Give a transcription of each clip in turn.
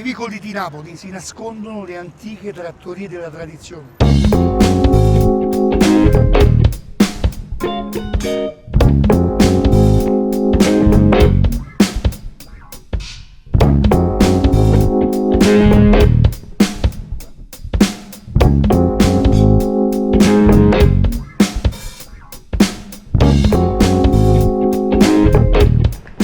Nei vicoli di Napoli si nascondono le antiche trattorie della tradizione.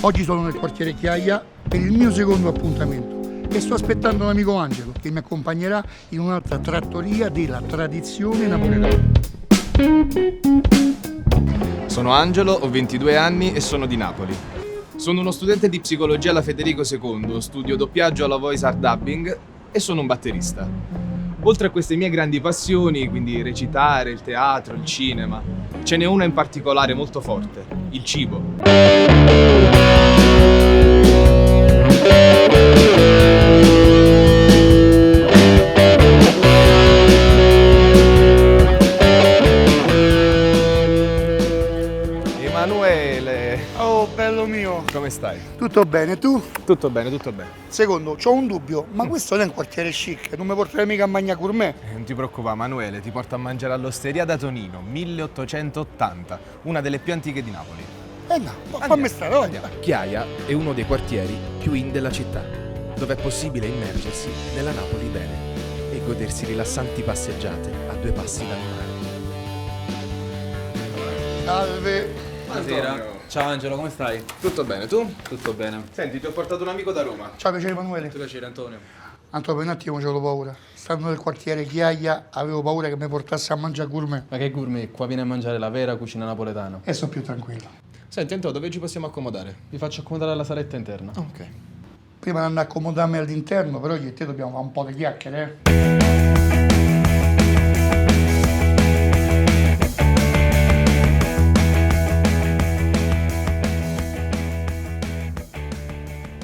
Oggi sono nel quartiere Chiaia per il mio secondo appuntamento e sto aspettando l'amico Angelo che mi accompagnerà in un'altra trattoria della tradizione napoletana. Sono Angelo, ho 22 anni e sono di Napoli. Sono uno studente di psicologia alla Federico II, studio doppiaggio alla Voice Art Dubbing e sono un batterista. Oltre a queste mie grandi passioni, quindi recitare, il teatro, il cinema, ce n'è una in particolare molto forte, il cibo. Emanuele, Oh, bello mio! come stai? Tutto bene, tu? Tutto bene, tutto bene. Secondo, c'ho un dubbio, ma questo non è un quartiere chic, non mi porterai mica a mangiare gourmet? Non ti preoccupare, Emanuele, ti porto a mangiare all'Osteria da Tonino, 1880, una delle più antiche di Napoli. No, fammi stare, vai. Chiaia è uno dei quartieri più in della città, dove è possibile immergersi nella Napoli bene e godersi rilassanti passeggiate a 2 passi dal mare. Salve. Buonasera. Ciao Angelo, come stai? Tutto bene, tu? Tutto bene. Senti, ti ho portato un amico da Roma. Ciao, piacere Emanuele. Piacere Antonio. Antonio, per un attimo c'avevo paura. Stando nel quartiere Chiaia, avevo paura che mi portasse a mangiare gourmet. Ma che gourmet, qua vieni a mangiare la vera cucina napoletana. E sto più tranquillo. Senti, Antonio, dove ci possiamo accomodare? Vi faccio accomodare alla saletta interna. Ok. Prima di andare a accomodarmi all'interno, però io e te dobbiamo fare un po' di chiacchiere, eh?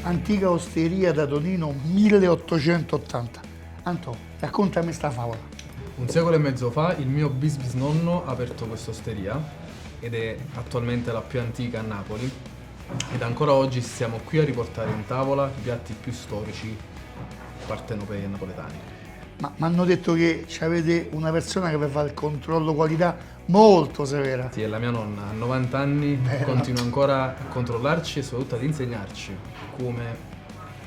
Antica osteria da Tonino 1880. Anto, raccontami sta favola. Un secolo e mezzo fa il mio bisnonno ha aperto questa osteria ed è attualmente la più antica a Napoli ed ancora oggi siamo qui a riportare in tavola i piatti più storici partenopei e napoletani. Ma mi hanno detto che avete una persona che vi fa il controllo qualità molto severa. Sì, è la mia nonna, ha 90 anni, continua ancora a controllarci e soprattutto ad insegnarci come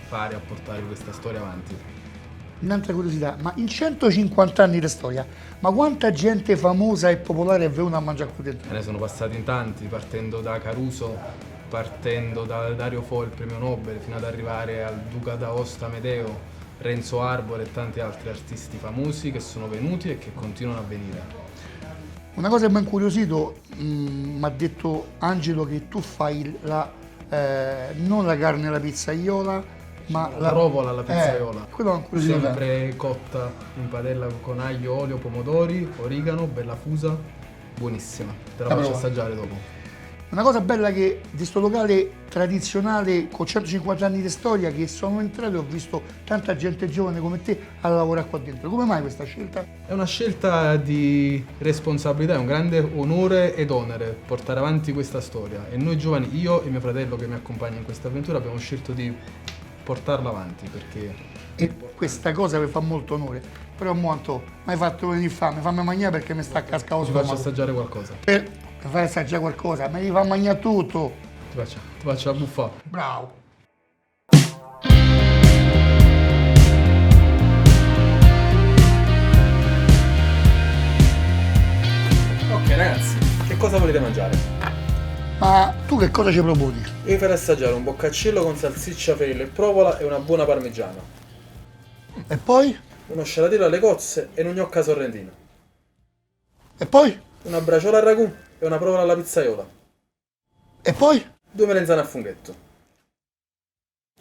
fare a portare questa storia avanti. Un'altra curiosità, ma in 150 anni di storia, ma quanta gente famosa e popolare è venuta a mangiare qui dentro? Ce ne sono passati in tanti, partendo da Caruso, partendo da Dario Fo, il premio Nobel, fino ad arrivare al Duca d'Aosta Amedeo, Renzo Arbore e tanti altri artisti famosi che sono venuti e che continuano a venire. Una cosa che mi ha incuriosito, mi ha detto Angelo che tu fai non la carne alla pizzaiola, ma La provola alla pizzaiola, quello mi ha incuriosito. sempre cotta in padella con aglio, olio, pomodori, origano, bella fusa, buonissima. Te la La faccio prova. assaggiare dopo. Una cosa bella che di sto locale tradizionale con 150 anni di storia che sono entrato e ho visto tanta gente giovane come te a lavorare qua dentro. Come mai questa scelta? È una scelta di responsabilità, è un grande onore ed onere portare avanti questa storia e noi giovani, io e mio fratello che mi accompagna in questa avventura, abbiamo scelto di portarla avanti perché E questa cosa mi fa molto onore. Però mo Anto, mi hai fatto venire fame, fammi mangiare perché mi sta a cascare lo ti faccio stomaco. assaggiare qualcosa. Per fare assaggiare qualcosa, mi devi far mangiare tutto. Ti faccio la buffa. Bravo. Ok ragazzi, che cosa volete mangiare? Ma tu che cosa ci proponi? Io vi farò assaggiare un boccaccello con salsiccia, ferillo e provola e una buona parmigiana. E poi? Uno scialatiello alle cozze e un gnocca sorrentino. E poi? Una braciola al ragù e una provola alla pizzaiola. E poi? 2 melenzane a funghetto.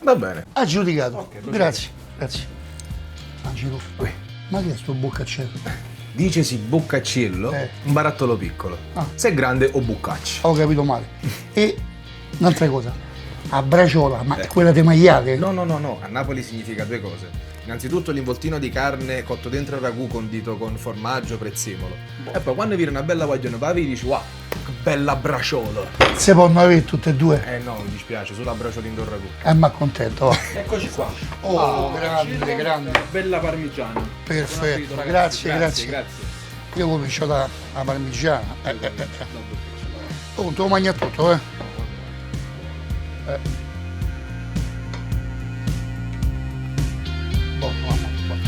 Va bene. Aggiudicato. Ok, Grazie, grazie. Angelo, ma che è sto boccaccello? Dicesi boccaccello, un barattolo piccolo. Ah. Se è grande o buccaccio. Ho capito male. E un'altra cosa, a braciola, ma quella di maiale? No, a Napoli significa 2 cose. Innanzitutto l'involtino di carne cotto dentro il ragù condito con formaggio, prezzemolo. E poi quando viene una bella guaglione pavi dici wow, Che bella braciolo. Se possono avere tutte e due. No, mi dispiace, solo la braciolina del ragù. Ma contento, va. Eccoci qua. Oh, grande, grande. Bella parmigiana. Perfetto, grazie. Io comincio da parmigiana. Oh, te lo mangia tutto, Buono, mamma, buono.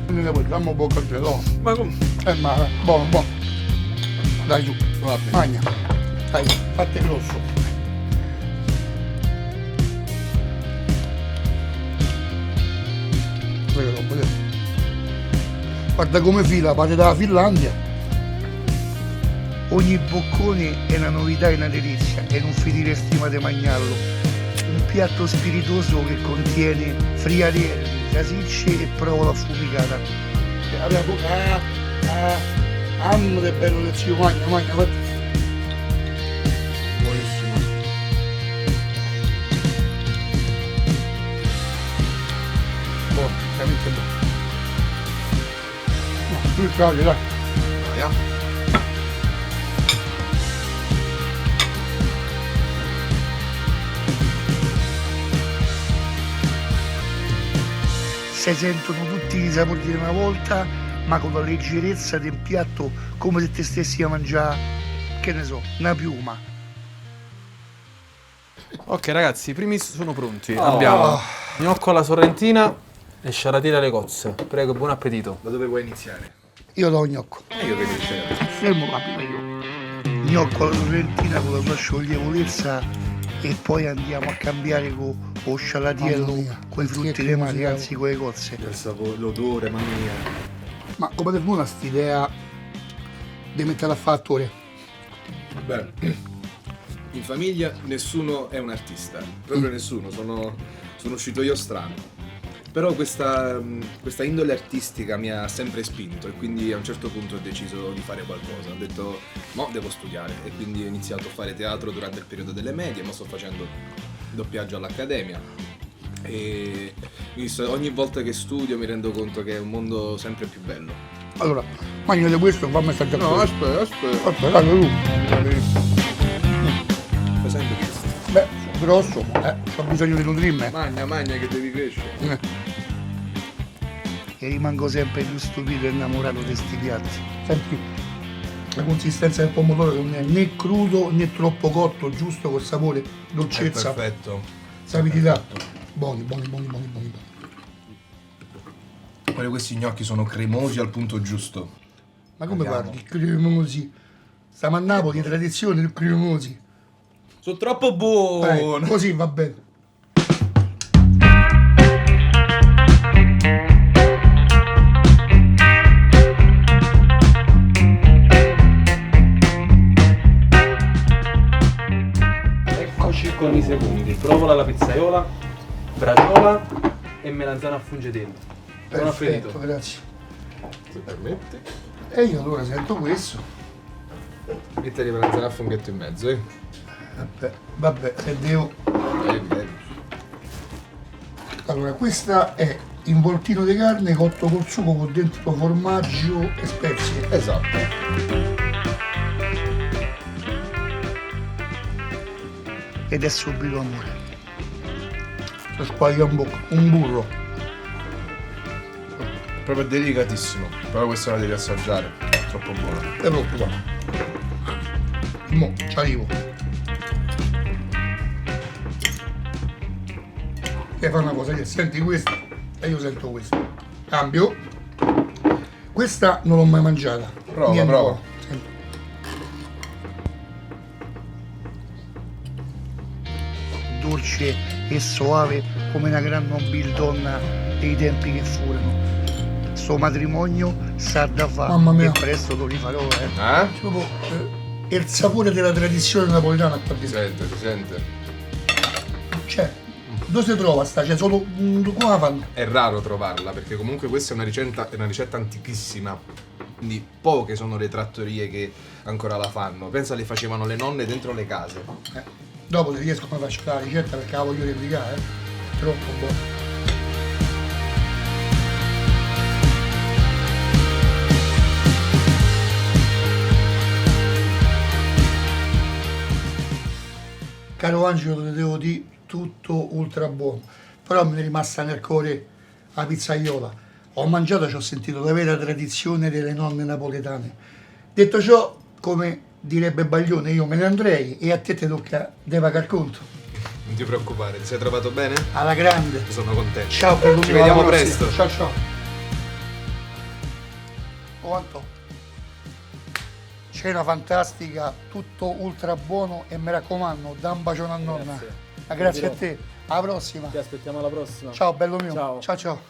Ne poi dammi un po' di no. Ma come? Ma buono. Dai giù, Va bene. magna. Dai, fate grosso. Guarda come fila, parte dalla Finlandia. Ogni boccone è una novità e una delizia e non finiresti mai di mangiarlo. Un piatto spiritoso che contiene friarielli, salsicce e provola affumicata. Che bello del zio, magna, guarda. Buonissimo. Buono, veramente buono. No, tu il caglio, dai. Via. Si sentono tutti i sapori di una volta, ma con la leggerezza del piatto, come se te stessi a mangiare, che ne so, una piuma. Ok ragazzi, i primi sono pronti. Abbiamo gnocco alla sorrentina e sciaratine alle cozze. Prego, buon appetito. Da dove vuoi iniziare? Io do gnocco. Io vedo iniziare. Fermo capito io. Gnocco alla sorrentina con la sua scioglievolezza e poi andiamo a cambiare con lo scialatiello, con i frutti dei mari, anzi con le cozze. Il sapore, l'odore, mamma mia. Ma come te buona st'idea di mettere a fattore? Beh, in famiglia nessuno è un artista, proprio nessuno, sono uscito io strano. Però questa indole artistica mi ha sempre spinto e quindi a un certo punto ho deciso di fare qualcosa. Ho detto, no, devo studiare e quindi ho iniziato a fare teatro durante il periodo delle medie, ma sto facendo doppiaggio all'Accademia. E ogni volta che studio mi rendo conto che è un mondo sempre più bello. Allora, mangiate questo e fammi assaggiare. No, questo. aspetta. Dai, tu. Fai sempre questo. Beh, sono grosso, ho bisogno di nutrirmi. Magna che devi crescere. E rimango sempre più stupito e innamorato di questi piatti. Senti la consistenza del pomodoro che non è né crudo né troppo cotto, giusto col sapore, dolcezza, Perfetto. sapidità. Buoni. Poi questi gnocchi sono cremosi al punto giusto. Ma come Andiamo. parli? Cremosi. Stiamo a Napoli, tradizione, cremosi. Sono troppo buono. Così va bene. Eccoci con i secondi. Provola alla pizzaiola, braciola e melanzana a fungetelle. Buon Perfetto, appetito. grazie. Se permetti. E io allora sento questo. Mettili per alzare a funghetto in mezzo, Vabbè, se devo. Vedi. Allora, questa è involtino di carne cotto col sugo con dentro formaggio e spezie. Esatto. Ed è subito amore. Si squaglia un burro. Proprio delicatissimo. Però questa la devi assaggiare. È troppo buona. È troppo buono. Mo, ci arrivo. E fa una cosa, che senti questa e io sento questa. Cambio. Questa non l'ho mai mangiata. Prova. buono. Senti. Dolce e soave come una gran nobildonna dei tempi che furono. Sto matrimonio sa da fare. Mamma mia. E presto lo rifarò, Proprio il sapore della tradizione napoletana qua Si dentro. sente. Cioè, dove si trova sta? Cioè, solo come la fanno? È raro trovarla perché comunque questa è una ricetta antichissima. Quindi poche sono le trattorie che ancora la fanno. Pensa le facevano le nonne dentro le case. Dopo se riesco come faccio la ricetta perché la voglio replicare, Troppo buono. Caro Angelo, te devo dire tutto ultra buono, però mi è rimasta nel cuore la pizzaiola. Ho mangiato e ci ho sentito la vera tradizione delle nonne napoletane. Detto ciò, come direbbe Baglione, io me ne andrei e a te ti tocca di pagare conto. Non ti preoccupare, ti sei trovato bene? Alla grande. Sono contento. Ciao, bello mio, Ci vediamo alla prossima. presto. Ciao ciao. Oh Anto, cena fantastica, tutto ultra buono e mi raccomando, da un bacione a nonna. Grazie a te, alla prossima. Ti aspettiamo alla prossima. Ciao bello mio. Ciao. Ciao ciao.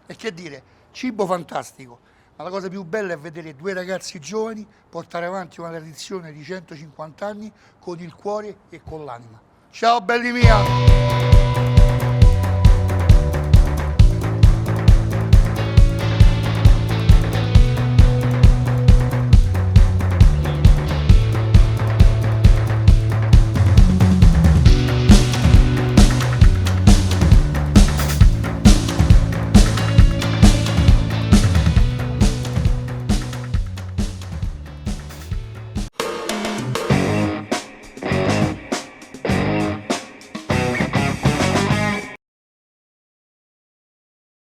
E che dire, cibo fantastico, ma la cosa più bella è vedere due ragazzi giovani portare avanti una tradizione di 150 anni con il cuore e con l'anima. Ciao belli mia!